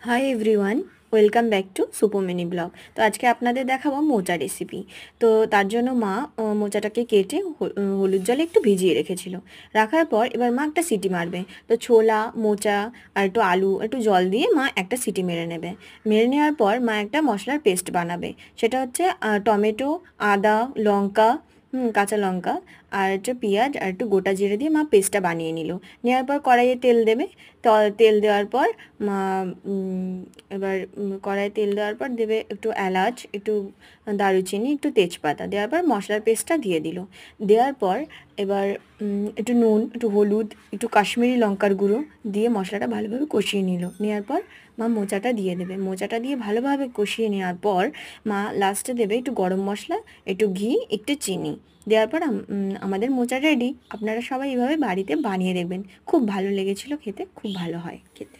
High everyone, welcome back to সুপো mini vlog. তো আজকে আপনাদের দেখাবো মোচা রেসিপি। তো তার জন্য মা মোচাটাকে কেটে হলুদ জলে একটু ভিজিয়ে রেখেছিল। রাখার পর এবার মা একটা সিটি মারবে। তো ছোলা, মোচা আর একটু আলু একটু জল দিয়ে মা একটা সিটি মেরে নেবে। মেরে নেওয়ার পর মা একটা মশলার পেস্ট বানাবে। সেটা হচ্ছে টমেটো, আদা, লঙ্কা, কাঁচা লঙ্কা আর একটু পেঁয়াজ আর একটু গোটা জিরে দিয়ে মা পেস্টটা বানিয়ে নিল। নেওয়ার পর কড়াইয়ে তেল দেবে। তেল দেওয়ার পর মা এবার কড়াইয়ে তেল দেওয়ার পর দেবে একটু এলাচ, একটু দারুচিনি, একটু তেজপাতা। দেওয়ার পর মশলার পেস্টটা দিয়ে দিল। দেওয়ার পর এবার একটু নুন, একটু হলুদ, একটু কাশ্মীরি লঙ্কার গুঁড়ো দিয়ে মশলাটা ভালোভাবে কষিয়ে নিল। নেওয়ার পর মা মোচাটা দিয়ে দেবে। মোচাটা দিয়ে ভালোভাবে কষিয়ে নেওয়ার পর মা লাস্টে দেবে একটু গরম মশলা, একটু ঘি, একটু চিনি। দেওয়ার পর আমাদের মোচা রেডি। আপনারা সবাই এভাবে বাড়িতে বানিয়ে দেখবেন, খুব ভালো লেগেছিল খেতে, খুব ভালো হয় খেতে।